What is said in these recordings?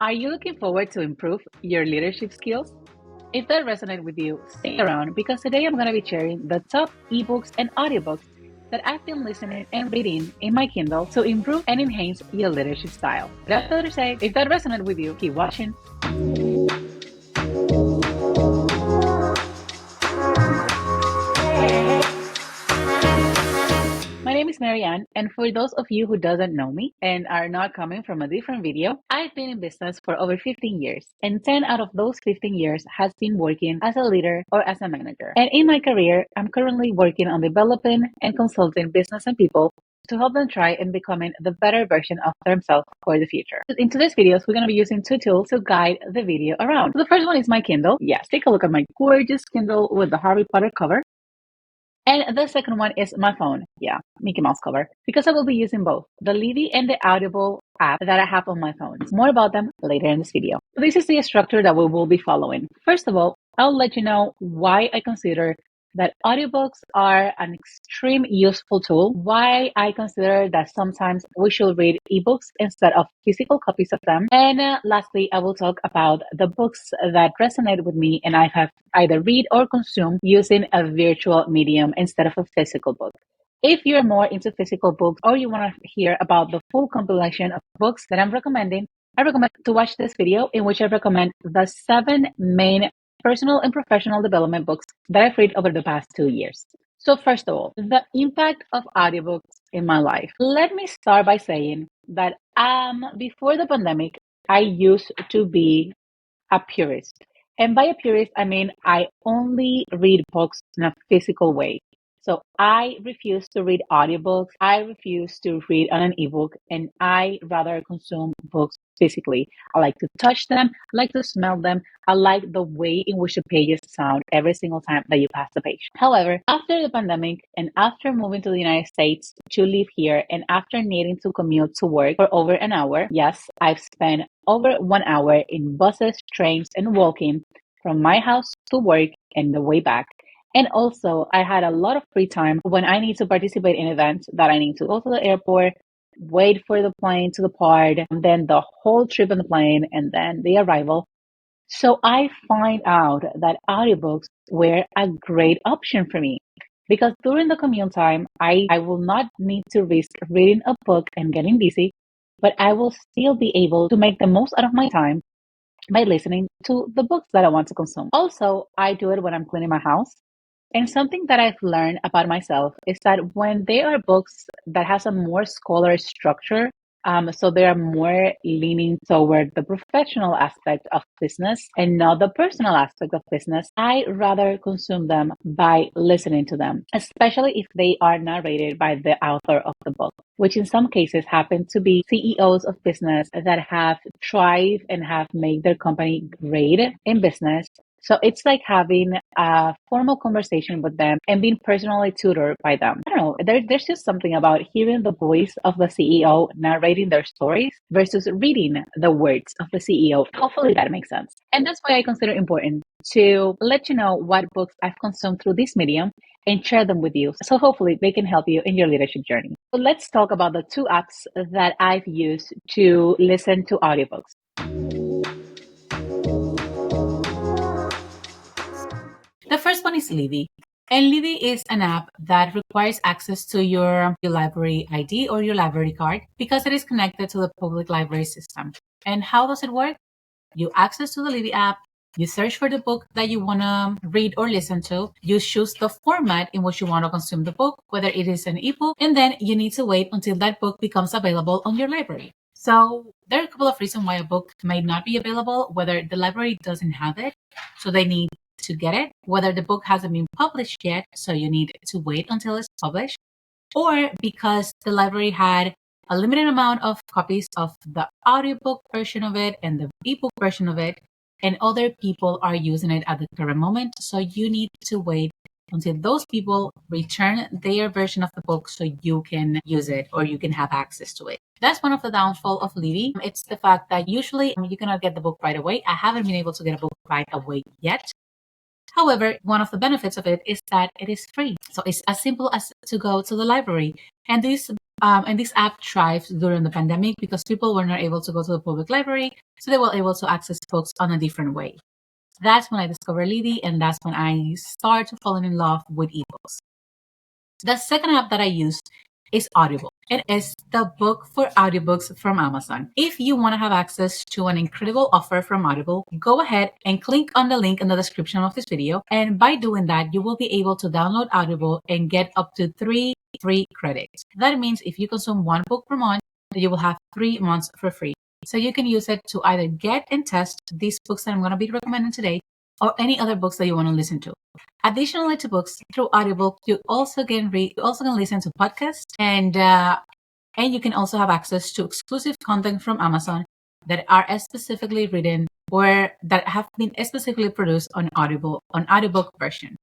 Are you looking forward to improve your leadership skills? If that resonates with you, stay around because today I'm going to be sharing the top ebooks and audiobooks that I've been listening and reading in my Kindle to improve and enhance your leadership style. Without further say, if that resonates with you, keep watching. My name is Mayrian, and for those of you who doesn't know me and are not coming from a different video, I've been in business for over 15 years, and 10 out of those 15 years has been working as a leader or as a manager. And in my career, I'm currently working on developing and consulting business and people to help them try and becoming the better version of themselves for the future. In today's videos, we're going to be using two tools to guide the video around. So the first one is my Kindle. Yes, take a look at my gorgeous Kindle with the Harry Potter cover. And the second one is my phone. Yeah, Mickey Mouse cover. Because I will be using both the Libby and the Audible app that I have on my phone. More about them later in this video. So this is the structure that we will be following. First of all, I'll let you know why I consider that audiobooks are an extreme useful tool, why I consider that sometimes we should read ebooks instead of physical copies of them. And lastly, I will talk about the books that resonate with me and I have either read or consumed using a virtual medium instead of a physical book. If you're more into physical books or you want to hear about the full compilation of books that I'm recommending, I recommend to watch this video in which I recommend the 7 main personal and professional development books that I've read over the past 2 years. So first of all, the impact of audiobooks in my life. Let me start by saying that before the pandemic, I used to be a purist. And by a purist, I mean I only read books in a physical way. So I refuse to read audiobooks. I refuse to read on an ebook, and I rather consume books physically. I like to touch them. I like to smell them. I like the way in which the pages sound every single time that you pass the page. However, after the pandemic and after moving to the United States to live here and after needing to commute to work for over an hour, yes, I've spent over 1 hour in buses, trains, and walking from my house to work and the way back. And also, I had a lot of free time when I need to participate in events that I need to go to the airport, wait for the plane to depart, and then the whole trip on the plane, and then the arrival. So I find out that audiobooks were a great option for me because during the commute time, I will not need to risk reading a book and getting busy, but I will still be able to make the most out of my time by listening to the books that I want to consume. Also, I do it when I'm cleaning my house. And something that I've learned about myself is that when there are books that has a more scholar structure, so they are more leaning toward the professional aspect of business and not the personal aspect of business, I rather consume them by listening to them, especially if they are narrated by the author of the book, which in some cases happen to be CEOs of business that have thrived and have made their company great in business. So it's like having a formal conversation with them and being personally tutored by them. I don't know, there's just something about hearing the voice of the CEO narrating their stories versus reading the words of the CEO. Hopefully that makes sense. And that's why I consider it important to let you know what books I've consumed through this medium and share them with you. So hopefully they can help you in your leadership journey. So let's talk about the 2 apps that I've used to listen to audiobooks. The first one is Libby. And Libby is an app that requires access to your library ID or your library card because it is connected to the public library system. And how does it work? You access to the Libby app, you search for the book that you want to read or listen to, you choose the format in which you want to consume the book, whether it is an ebook, and then you need to wait until that book becomes available on your library. So there are a couple of reasons why a book may not be available, whether the library doesn't have it, so they need to get it, whether the book hasn't been published yet, so you need to wait until it's published, or because the library had a limited amount of copies of the audiobook version of it and the ebook version of it, and other people are using it at the current moment, so you need to wait until those people return their version of the book so you can use it or you can have access to it. That's one of the downfall of Libby. It's the fact that usually you cannot get the book right away. I haven't been able to get a book right away yet. However, one of the benefits of it is that it is free. So it's as simple as to go to the library. And this And this app thrived during the pandemic because people were not able to go to the public library, so they were able to access books on a different way. That's when I discovered Libby, and that's when I started falling in love with ebooks. The second app that I use is Audible. It is the book for audiobooks from Amazon. If you want to have access to an incredible offer from Audible, go ahead and click on the link in the description of this video. And by doing that, you will be able to download Audible and get up to 3 free credits. That means if you consume one book per month, you will have 3 months for free. So you can use it to either get and test these books that I'm going to be recommending today, or any other books that you want to listen to. Additionally to books, through Audiobook, you also can listen to podcasts, and you can also have access to exclusive content from Amazon that are specifically written or that have been specifically produced on Audiobook version.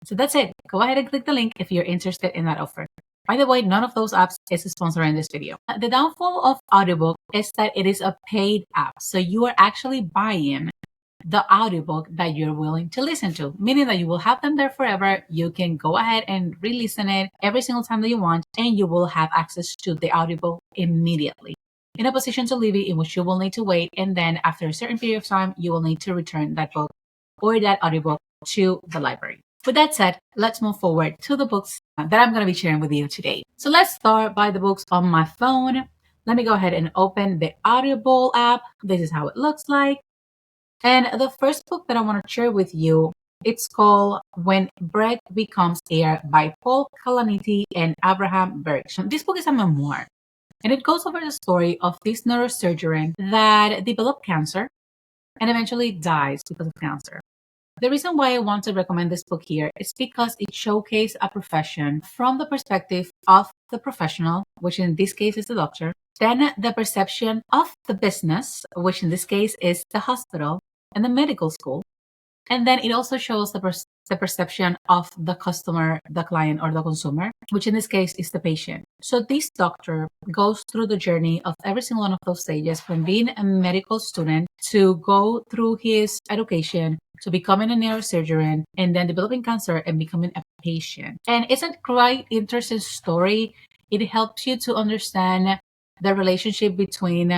So that's it. Go ahead and click the link if you're interested in that offer. By the way, none of those apps is sponsoring this video. The downfall of Audiobook is that it is a paid app, so you are actually buying the audiobook that you're willing to listen to, meaning that you will have them there forever. You can go ahead and re-listen it every single time that you want, and you will have access to the audiobook immediately, in opposition to Libby, in which you will need to wait, and then after a certain period of time, you will need to return that book or that audiobook to the library. With that said, let's move forward to the books that I'm going to be sharing with you today. So let's start by the books on my phone. Let me go ahead and open the Audible app. This is how it looks like. And the first book that I want to share with you, it's called When Bread Becomes Air by Paul Kalanithi and Abraham Birch. This book is a memoir, and it goes over the story of this neurosurgeon that developed cancer and eventually dies because of cancer. The reason why I want to recommend this book here is because it showcases a profession from the perspective of the professional, which in this case is the doctor, then the perception of the business, which in this case is the hospital and the medical school, and then it also shows the perception of the customer, the client, or the consumer, which in this case is the patient. So this doctor goes through the journey of every single one of those stages, from being a medical student to go through his education to becoming a neurosurgeon and then developing cancer and becoming a patient. And it's a quite interesting story. It helps you to understand the relationship between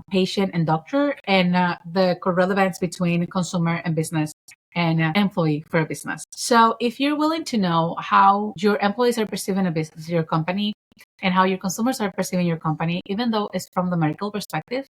patient and doctor, and the correlevance between consumer and business and employee for a business. So if you're willing to know how your employees are perceiving a business, your company, and how your consumers are perceiving your company, even though it's from the medical perspective,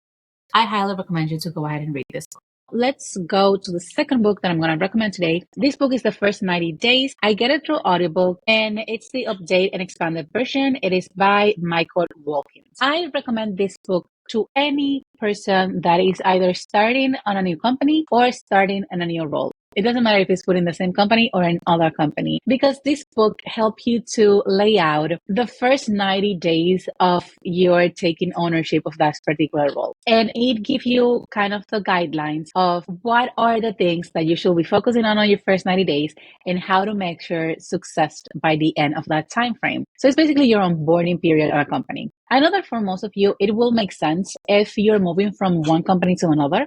I highly recommend you to go ahead and read this book. Let's go to the second book that I'm going to recommend today. This book is The First 90 Days. I get it through Audible, and it's the update and expanded version. It is by Michael Wilkins. I recommend this book to any person that is either starting on a new company or starting in a new role. It doesn't matter if it's within the same company or another company, because this book helps you to lay out the first 90 days of your taking ownership of that particular role. And it gives you kind of the guidelines of what are the things that you should be focusing on your first 90 days and how to make sure success by the end of that time frame. So it's basically your onboarding period at a company. I know that for most of you, it will make sense if you're moving from one company to another.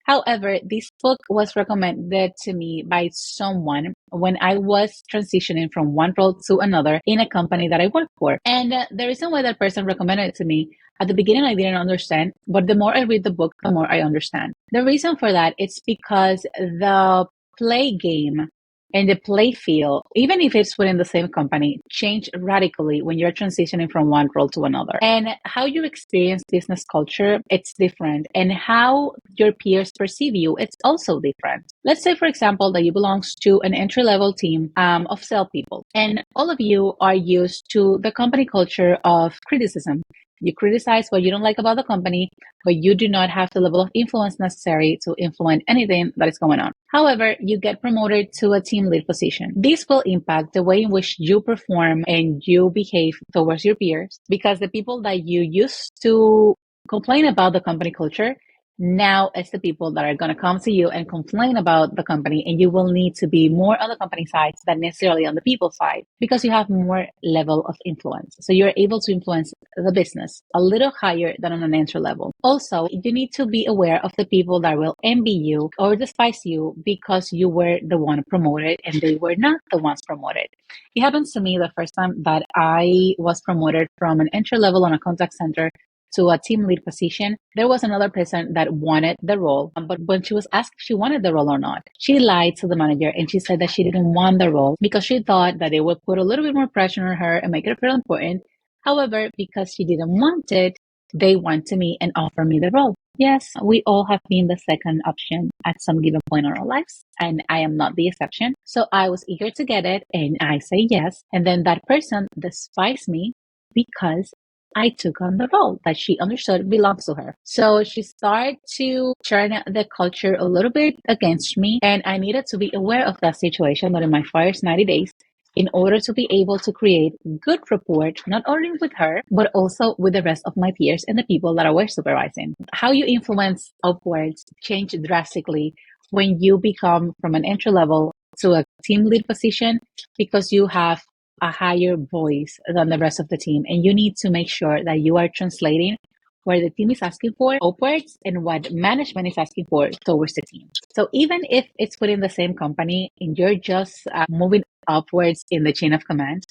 However, this book was recommended to me by someone when I was transitioning from one role to another in a company that I work for. And the reason why that person recommended it to me, at the beginning I didn't understand, but the more I read the book, the more I understand. The reason for that is because the play game and the play field, even if it's within the same company, change radically when you're transitioning from one role to another. And how you experience business culture, it's different. And how your peers perceive you, it's also different. Let's say, for example, that you belong to an entry-level team of salespeople, and all of you are used to the company culture of criticism. You criticize what you don't like about the company, but you do not have the level of influence necessary to influence anything that is going on. However, you get promoted to a team lead position. This will impact the way in which you perform and you behave towards your peers, because the people that you used to complain about the company culture, Now it's the people that are going to come to you and complain about the company, and you will need to be more on the company side than necessarily on the people side because you have more level of influence. So you're able to influence the business a little higher than on an entry level. Also, you need to be aware of the people that will envy you or despise you because you were the one promoted and they were not the ones promoted. It happens to me the first time that I was promoted from an entry level on a contact center to a team lead position. There was another person that wanted the role, but when she was asked if she wanted the role or not, she lied to the manager and she said that she didn't want the role because she thought that it would put a little bit more pressure on her and make her feel important. However, because she didn't want it, they went to me and offered me the role. Yes, we all have been the second option at some given point in our lives, and I am not the exception. So I was eager to get it, and I say yes. And then that person despised me because I took on the role that she understood belongs to her. So she started to turn the culture a little bit against me, and I needed to be aware of that situation during my first 90 days in order to be able to create good rapport, not only with her, but also with the rest of my peers and the people that I was supervising. How you influence upwards change drastically when you become from an entry level to a team lead position because you have a higher voice than the rest of the team. And you need to make sure that you are translating what the team is asking for upwards and what management is asking for towards the team. So even if it's within the same company and you're just moving upwards in the chain of command,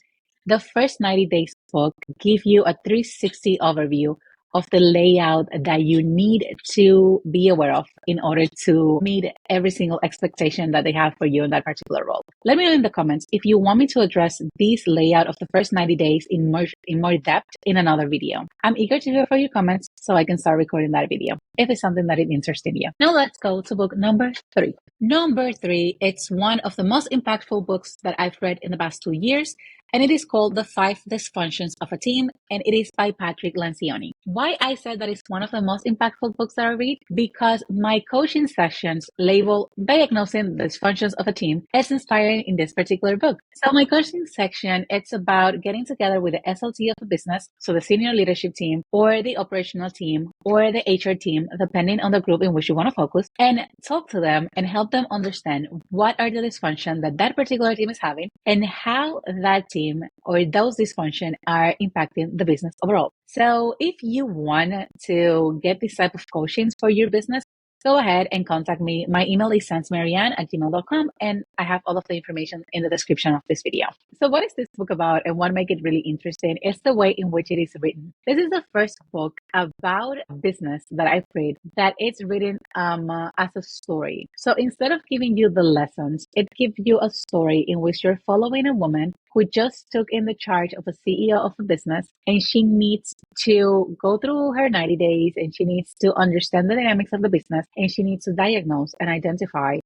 the first 90 days book give you a 360 overview of the layout that you need to be aware of in order to meet every single expectation that they have for you in that particular role. Let me know in the comments if you want me to address this layout of the first 90 days in more depth in another video. I'm eager to hear from your comments so I can start recording that video if it's something that is interesting you. Now let's go to book number 3. Number 3, it's one of the most impactful books that I've read in the past 2 years, and it is called The 5 Dysfunctions of a Team, and it is by Patrick Lencioni. Why I said that it's one of the most impactful books that I read? Because my coaching sessions label Diagnosing the Dysfunctions of a Team is inspiring in this particular book. So my coaching section, it's about getting together with the SLT of a business, so the senior leadership team, or the operational team, or the HR team, depending on the group in which you want to focus, and talk to them and help them understand what are the dysfunctions that that particular team is having and how that team or those dysfunctions are impacting the business overall. So if you want to get this type of coaching for your business, go ahead and contact me. My email is sanzmarian@gmail.com, and I have all of the information in the description of this video. So what is this book about and what makes it really interesting is the way in which it is written. This is the first book about business that I've read that it's written as a story. So instead of giving you the lessons, it gives you a story in which you're following a woman who just took in the charge of a CEO of a business, and she needs to go through her 90 days and she needs to understand the dynamics of the business, and she needs to diagnose and identify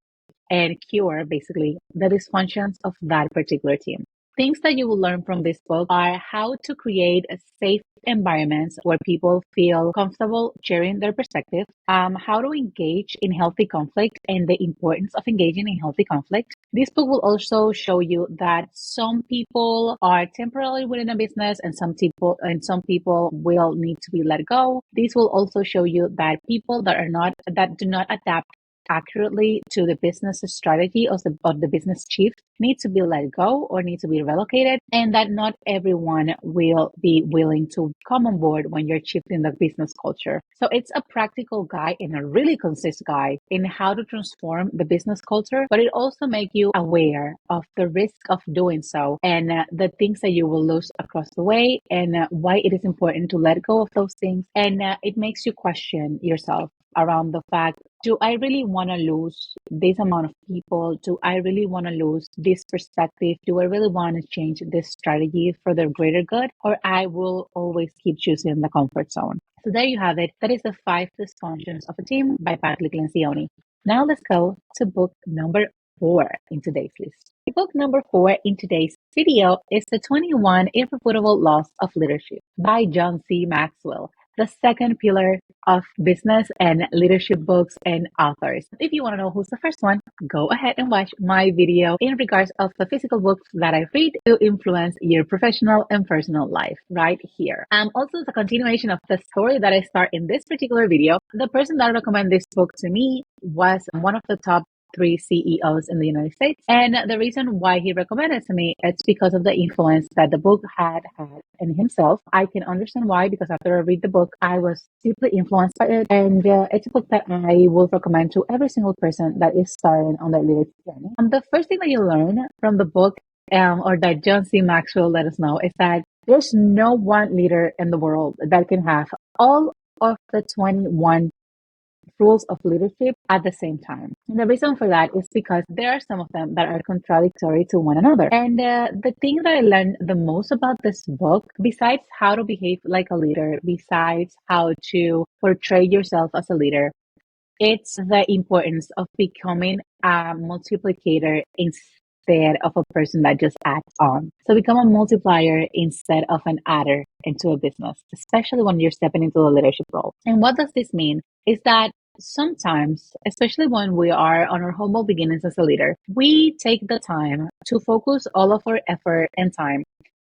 and cure basically the dysfunctions of that particular team. Things that you will learn from this book are how to create a safe environments where people feel comfortable sharing their perspective, how to engage in healthy conflict and the importance of engaging in healthy conflict. This book will also show you that some people are temporarily within a business and some people will need to be let go. This will also show you that people that do not adapt accurately to the business strategy of the business chief need to be let go or need to be relocated, and that not everyone will be willing to come on board when you're shifting the business culture. So it's a practical guide and a really concise guide in how to transform the business culture, but it also makes you aware of the risk of doing so and the things that you will lose across the way and why it is important to let go of those things. And it makes you question yourself around the fact, do I really want to lose this amount of people? Do I really want to lose this perspective? Do I really want to change this strategy for the greater good? Or I will always keep choosing the comfort zone? So there you have it. That is The 5 Dysfunctions of a Team by Patrick Lencioni. Now let's go to book number 4 in today's list. Book number 4 in today's video is The 21 Irrefutable Laws of Leadership by John C. Maxwell. the second pillar of business and leadership books and authors. If you want to know who's the first one, go ahead and watch my video in regards of the physical books that I read to influence your professional and personal life right here. Also, the continuation of the story that I start in this particular video. The person that recommended this book to me was one of the top three CEOs in the United States. And the reason why he recommended it to me, it's because of the influence that the book had in himself. I can understand why, because after I read the book, I was deeply influenced by it. And it's a book that I will recommend to every single person that is starting on their leadership journey. The first thing that you learn from the book, or that John C. Maxwell let us know, is that there's no one leader in the world that can have all of the 21 rules of leadership at the same time. And the reason for that is because there are some of them that are contradictory to one another. And the thing that I learned the most about this book, besides how to behave like a leader, besides how to portray yourself as a leader, it's the importance of becoming a multiplicator instead of a person that just adds on. So become a multiplier instead of an adder into a business, especially when you're stepping into the leadership role. And what does this mean? Is that sometimes, especially when we are on our humble beginnings as a leader, we take the time to focus all of our effort and time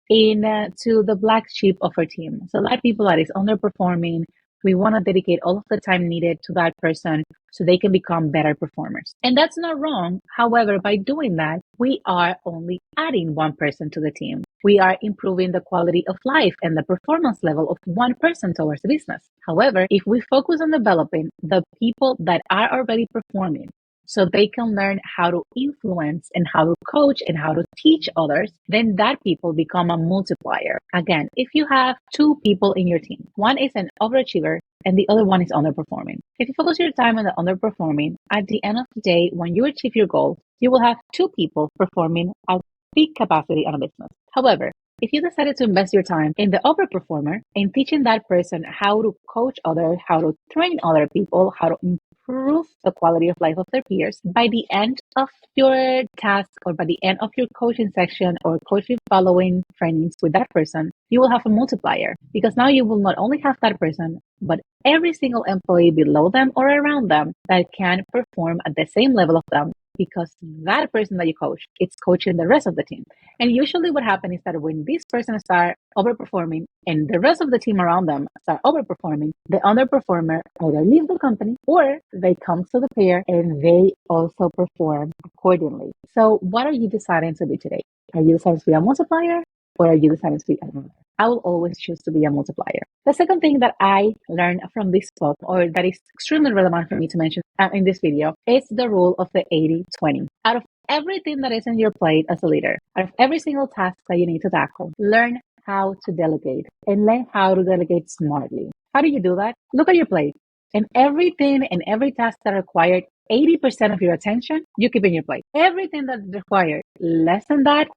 to the black sheep of our team. So that people that is underperforming, we want to dedicate all of the time needed to that person so they can become better performers. And that's not wrong. However, by doing that, we are only adding one person to the team. We are improving the quality of life and the performance level of one person towards the business. However, if we focus on developing the people that are already performing, so they can learn how to influence and how to coach and how to teach others, then that people become a multiplier. Again, if you have two people in your team, one is an overachiever and the other one is underperforming. If you focus your time on the underperforming, at the end of the day, when you achieve your goal, you will have two people performing at peak capacity on a business. However, if you decided to invest your time in the overperformer and teaching that person how to coach others, how to train other people, how to improve the quality of life of their peers, by the end of your task or by the end of your coaching section or coaching following trainings with that person, you will have a multiplier, because now you will not only have that person, but every single employee below them or around them that can perform at the same level of them, because that person that you coach, it's coaching the rest of the team. And usually what happens is that when this person start overperforming and the rest of the team around them start overperforming, the underperformer either leave the company or they come to the pair and they also perform accordingly. So what are you deciding to be today? Are you deciding to be a multiplier or are you deciding to be another? I will always choose to be a multiplier. The second thing that I learned from this book, or that is extremely relevant for me to mention in this video, is the rule of the 80-20. Out of everything that is in your plate as a leader, out of every single task that you need to tackle, learn how to delegate and learn how to delegate smartly. How do you do that? Look at your plate, and everything and every task that required 80% of your attention, you keep in your plate. Everything that required less than that,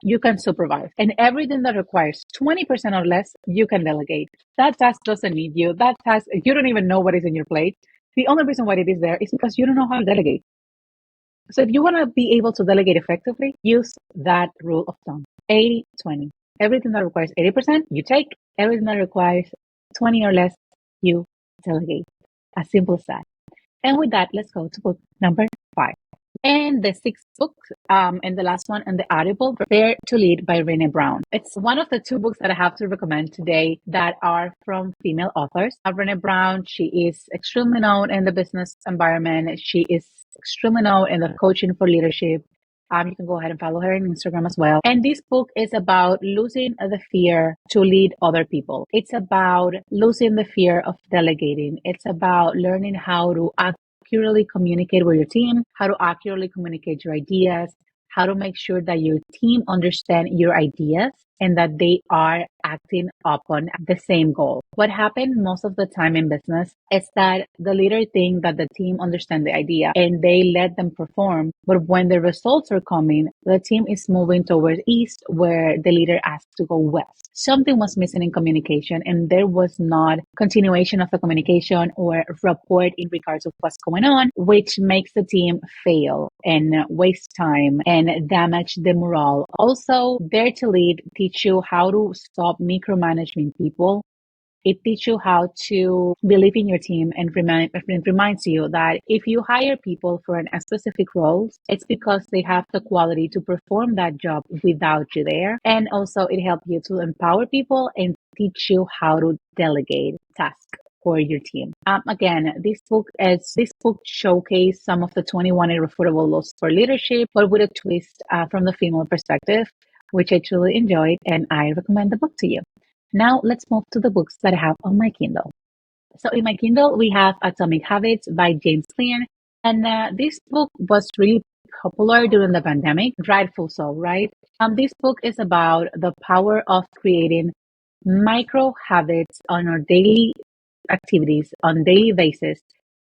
you can supervise. And everything that requires 20% or less, you can delegate. That task doesn't need you. That task, you don't even know what is in your plate. The only reason why it is there is because you don't know how to delegate. So if you want to be able to delegate effectively, use that rule of thumb, 80-20. Everything that requires 80%, you take. Everything that requires 20 or less, you delegate. As simple as that. And with that, let's go to book number 5. And the sixth book, and the last one, and the Audible, Prepare to Lead by Brené Brown. It's one of the two books that I have to recommend today that are from female authors. Brené Brown, she is extremely known in the business environment. She is extremely known in the coaching for leadership. You can go ahead and follow her on Instagram as well. And this book is about losing the fear to lead other people. It's about losing the fear of delegating. It's about learning how to accurately communicate with your team, how to accurately communicate your ideas, how to make sure that your team understand your ideas and that they are acting upon the same goal. What happens most of the time in business is that the leader thinks that the team understand the idea and they let them perform. But when the results are coming, the team is moving towards east where the leader asked to go west. Something was missing in communication and there was not continuation of the communication or report in regards of what's going on, which makes the team fail and waste time and damage the morale. Also, Dare to Lead teach you how to stop micromanaging people It teaches you how to believe in your team and it reminds you that if you hire people for a specific roles, it's because they have the quality to perform that job without you there. And also it helps you to empower people and teach you how to delegate tasks for your team. Again, this book showcase some of the 21 irrefutable laws for leadership, but with a twist from the female perspective, which I truly enjoyed, and I recommend the book to you. Now let's move to the books that I have on my Kindle. So in my Kindle, we have Atomic Habits by James Clear, and this book was really popular during the pandemic, rightful so, right? This book is about the power of creating micro habits on our daily activities on daily basis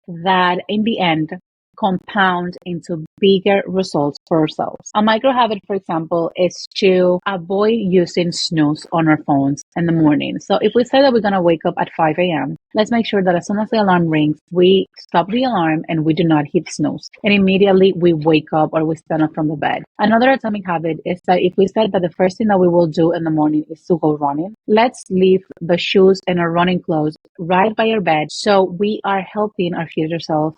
that in the end compound into bigger results for ourselves. A micro habit, for example, is to avoid using snooze on our phones in the morning. So if we say that we're going to wake up at 5 a.m., let's make sure that as soon as the alarm rings, we stop the alarm and we do not hit snooze. And immediately we wake up or we stand up from the bed. Another atomic habit is that if we said that the first thing that we will do in the morning is to go running, let's leave the shoes and our running clothes right by our bed. So we are helping our future self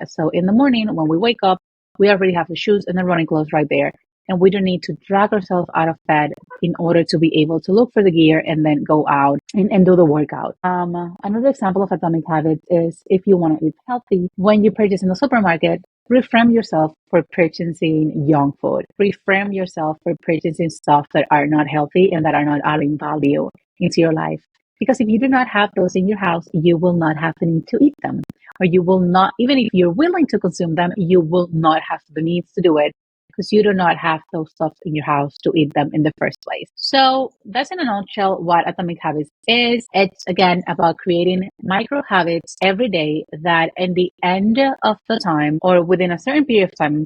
so in the morning when we wake up, we already have the shoes and the running clothes right there. And we don't need to drag ourselves out of bed in order to be able to look for the gear and then go out and do the workout. Another example of atomic habits is if you want to eat healthy, when you purchase in the supermarket, reframe yourself for purchasing junk food. Reframe yourself for purchasing stuff that are not healthy and that are not adding value into your life. Because if you do not have those in your house, you will not have the need to eat them. Or you will not, even if you're willing to consume them, you will not have the needs to do it because you do not have those stuff in your house to eat them in the first place. So that's in a nutshell what Atomic Habits is. It's again about creating micro habits every day that in the end of the time or within a certain period of time,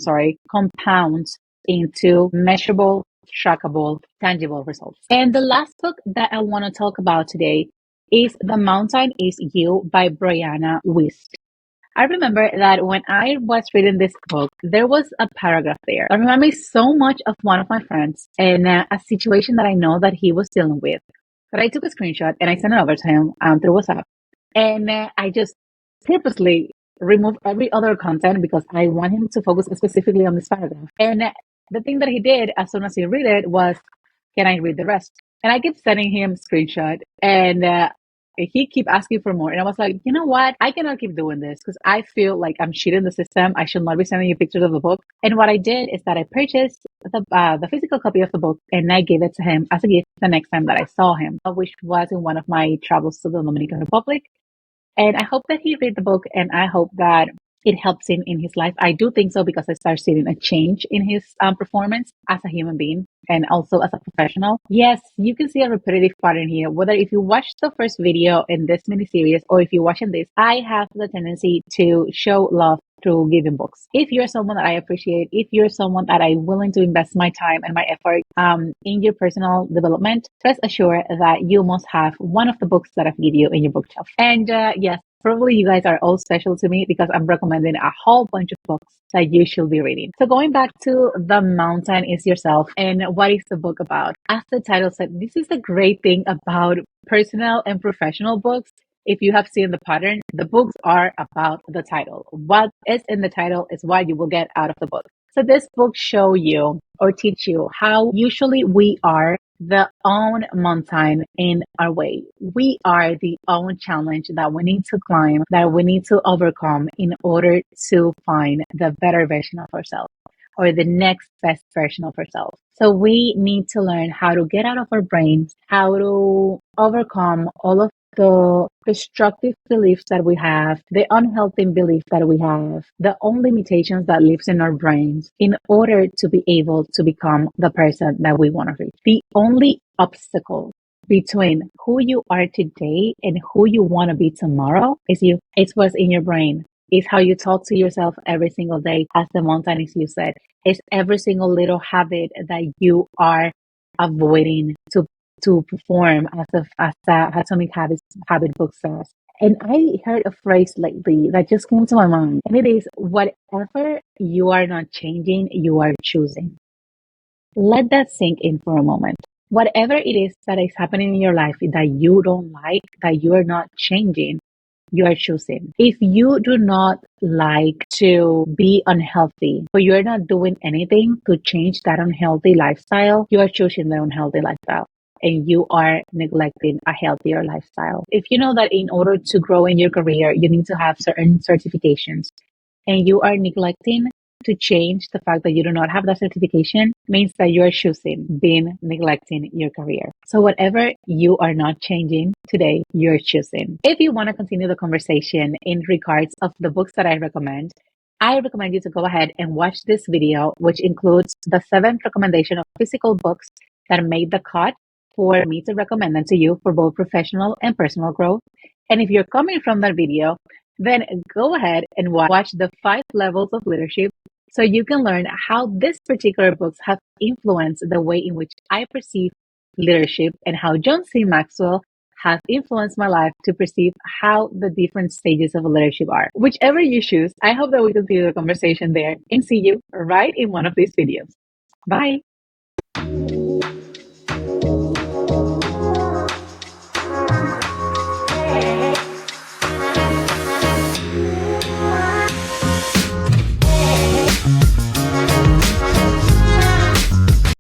compounds into measurable, trackable, tangible results. And the last book that I want to talk about today is The Mountain Is You by Brianna Wiest. I remember that when I was reading this book, there was a paragraph there that reminded me so much of one of my friends and a situation that I know that he was dealing with. But I took a screenshot and I sent it over to him through WhatsApp. And I just purposely removed every other content because I want him to focus specifically on this paragraph. And the thing that he did as soon as he read it was, can I read the rest? And I kept sending him screenshot and he keep asking for more. And I was like, you know what? I cannot keep doing this because I feel like I'm cheating the system. I should not be sending you pictures of the book. And what I did is that I purchased the physical copy of the book and I gave it to him as a gift the next time that I saw him, which was in one of my travels to the Dominican Republic. And I hope that he read the book and I hope that it helps him in his life. I do think so because I start seeing a change in his performance as a human being and also as a professional. Yes, you can see a repetitive pattern here. Whether if you watch the first video in this miniseries or if you're watching this, I have the tendency to show love through giving books. If you're someone that I appreciate, if you're someone that I'm willing to invest my time and my effort in your personal development, rest assured that you must have one of the books that I give you in your bookshelf. And yes, probably you guys are all special to me because I'm recommending a whole bunch of books that you should be reading. So going back to The Mountain Is Yourself and what is the book about? As the title said, this is the great thing about personal and professional books. If you have seen the pattern, the books are about the title. What is in the title is what you will get out of the book. So this book show you or teach you how usually we are the own mountain in our way. We are the own challenge that we need to climb, that we need to overcome in order to find the better version of ourselves or the next best version of ourselves. So we need to learn how to get out of our brains, how to overcome all of the destructive beliefs that we have, the unhealthy beliefs that we have, the own limitations that lives in our brains in order to be able to become the person that we want to be. The only obstacle between who you are today and who you want to be tomorrow is you. It's what's in your brain. It's how you talk to yourself every single day, as the mountain is you said. It's every single little habit that you are avoiding to perform as the Atomic Habit book says. And I heard a phrase lately that just came to my mind, and it is, whatever you are not changing, you are choosing. Let that sink in for a moment. Whatever it is that is happening in your life that you don't like, that you are not changing, you are choosing. If you do not like to be unhealthy, but you're not doing anything to change that unhealthy lifestyle, you are choosing the unhealthy lifestyle and you are neglecting a healthier lifestyle. If you know that in order to grow in your career, you need to have certain certifications and you are neglecting to change the fact that you do not have that certification means that you are choosing being neglecting your career. So whatever you are not changing today, you're choosing. If you want to continue the conversation in regards of the books that I recommend you to go ahead and watch this video, which includes the 7 recommendation of physical books that made the cut for me to recommend them to you for both professional and personal growth. And if you're coming from that video, then go ahead and watch the 5 levels of leadership so you can learn how these particular books have influenced the way in which I perceive leadership and how John C. Maxwell has influenced my life to perceive how the different stages of leadership are. Whichever you choose, I hope that we continue the conversation there and see you right in one of these videos. Bye.